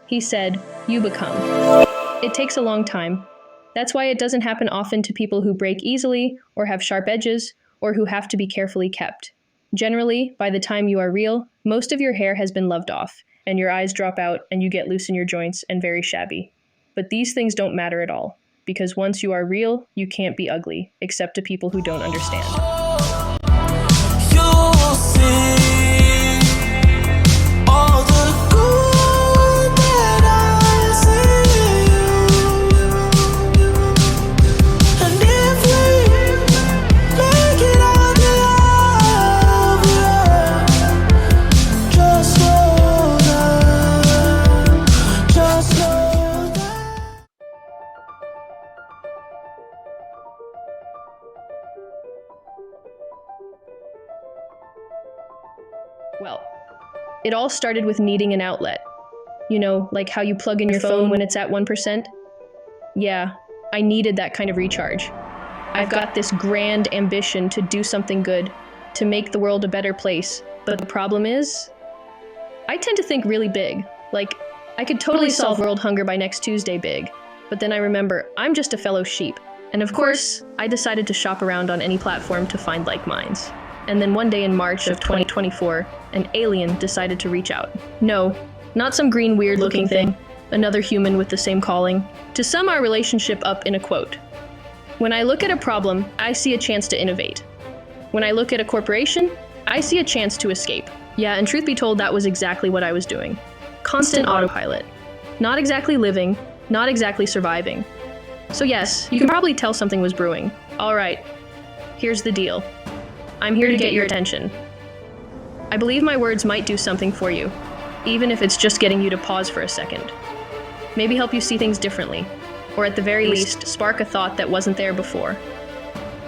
He said, "You become." It takes a long time. That's why it doesn't happen often to people who break easily, or have sharp edges, or who have to be carefully kept. Generally, by the time you are real, most of your hair has been loved off, and your eyes drop out, and you get loose in your joints and very shabby. But these things don't matter at all, because once you are real, you can't be ugly, except to people who don't understand. You'll see all the good that I see, and if we make it out alive, yeah, just know that, just know that. Well, it all started with needing an outlet. You know, like how you plug in your phone when it's at 1%? Yeah, I needed that kind of recharge. I've got this grand ambition to do something good, to make the world a better place. But the problem is, I tend to think really big. Like, I could totally solve world hunger by next Tuesday big. But then I remember, I'm just a fellow sheep. And of course, I decided to shop around on any platform to find like minds. And then one day in March of 2024, an alien decided to reach out. No, not some green weird looking thing, another human with the same calling. To sum our relationship up in a quote: when I look at a problem, I see a chance to innovate. When I look at a corporation, I see a chance to escape. Yeah, and truth be told, that was exactly what I was doing. Constant autopilot. Not exactly living, not exactly surviving. So yes, you can probably tell something was brewing. All right, here's the deal. I'm here to get your attention. I believe my words might do something for you, even if it's just getting you to pause for a second. Maybe help you see things differently, or at the very least, spark a thought that wasn't there before.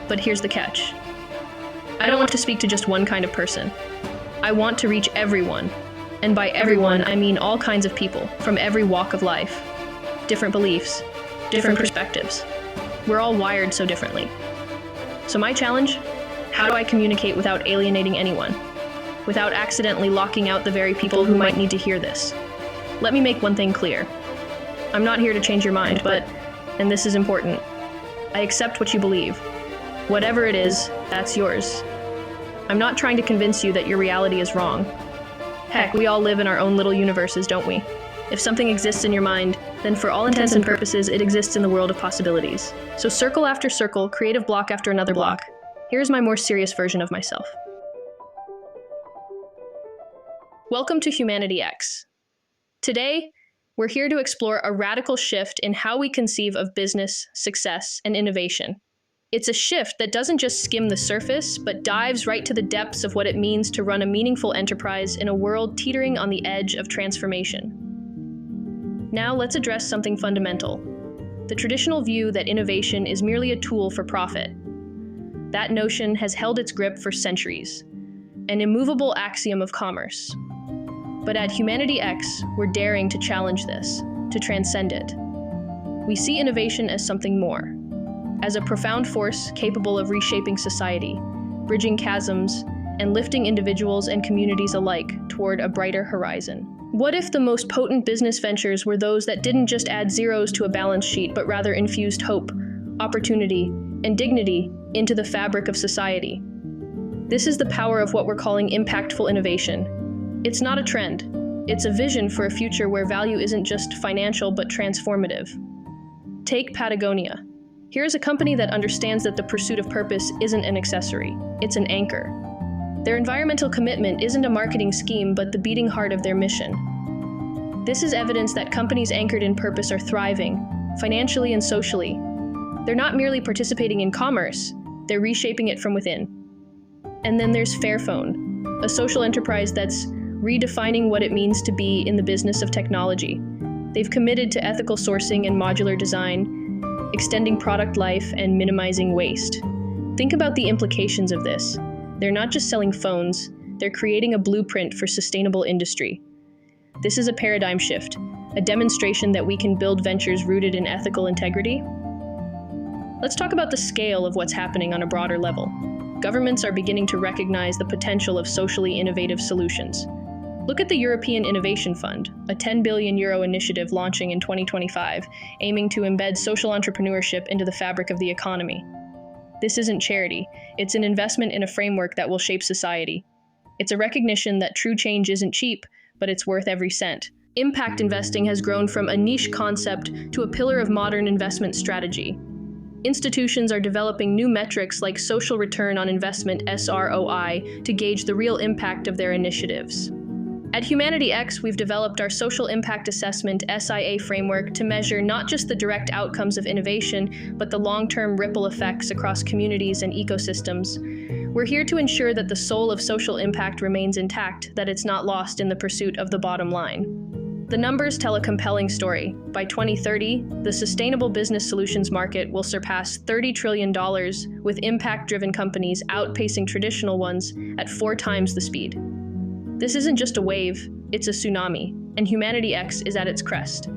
But here's the catch. I don't want to speak to just one kind of person. I want to reach everyone. And by everyone, I mean all kinds of people, from every walk of life. Different beliefs, different perspectives. We're all wired so differently. So my challenge? How do I communicate without alienating anyone? Without accidentally locking out the very people who might need to hear this? Let me make one thing clear. I'm not here to change your mind, but, and this is important, I accept what you believe. Whatever it is, that's yours. I'm not trying to convince you that your reality is wrong. Heck, we all live in our own little universes, don't we? If something exists in your mind, then for all intents and purposes, it exists in the world of possibilities. So circle after circle, creative block after another block. Here's my more serious version of myself. Welcome to Humanity X. Today, we're here to explore a radical shift in how we conceive of business, success, and innovation. It's a shift that doesn't just skim the surface, but dives right to the depths of what it means to run a meaningful enterprise in a world teetering on the edge of transformation. Now let's address something fundamental: the traditional view that innovation is merely a tool for profit. That notion has held its grip for centuries, an immovable axiom of commerce. But at Humanity X, we're daring to challenge this, to transcend it. We see innovation as something more, as a profound force capable of reshaping society, bridging chasms, and lifting individuals and communities alike toward a brighter horizon. What if the most potent business ventures were those that didn't just add zeros to a balance sheet, but rather infused hope, opportunity, and dignity into the fabric of society? This is the power of what we're calling impactful innovation. It's not a trend. It's a vision for a future where value isn't just financial but transformative. Take Patagonia. Here's a company that understands that the pursuit of purpose isn't an accessory, it's an anchor. Their environmental commitment isn't a marketing scheme but the beating heart of their mission. This is evidence that companies anchored in purpose are thriving, financially and socially. They're not merely participating in commerce, they're reshaping it from within. And then there's Fairphone, a social enterprise that's redefining what it means to be in the business of technology. They've committed to ethical sourcing and modular design, extending product life and minimizing waste. Think about the implications of this. They're not just selling phones, they're creating a blueprint for sustainable industry. This is a paradigm shift, a demonstration that we can build ventures rooted in ethical integrity. Let's talk about the scale of what's happening on a broader level. Governments are beginning to recognize the potential of socially innovative solutions. Look at the European Innovation Fund, a €10 billion initiative launching in 2025, aiming to embed social entrepreneurship into the fabric of the economy. This isn't charity, it's an investment in a framework that will shape society. It's a recognition that true change isn't cheap, but it's worth every cent. Impact investing has grown from a niche concept to a pillar of modern investment strategy. Institutions are developing new metrics like social return on investment (SROI) to gauge the real impact of their initiatives. At HumanityX, we've developed our Social Impact Assessment SIA framework to measure not just the direct outcomes of innovation, but the long-term ripple effects across communities and ecosystems. We're here to ensure that the soul of social impact remains intact, that it's not lost in the pursuit of the bottom line. The numbers tell a compelling story. By 2030, the sustainable business solutions market will surpass $30 trillion, with impact-driven companies outpacing traditional ones at 4 times the speed. This isn't just a wave, it's a tsunami, and HumanityX is at its crest.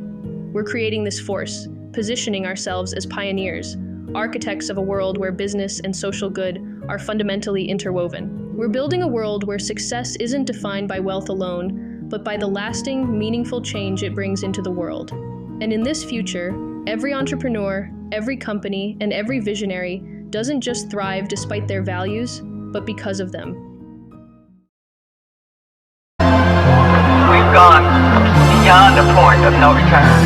We're creating this force, positioning ourselves as pioneers, architects of a world where business and social good are fundamentally interwoven. We're building a world where success isn't defined by wealth alone, but by the lasting, meaningful change it brings into the world. And in this future, every entrepreneur, every company, and every visionary doesn't just thrive despite their values, but because of them. We've gone beyond the point of no return.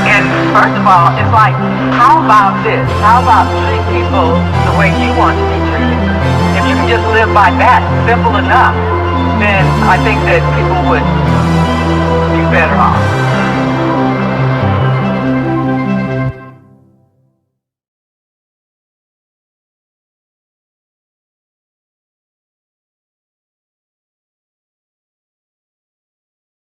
And first of all, it's like, how about this? How about treat people the way you want to be treated? If you can just live by that, simple enough, then I think that people would be better off.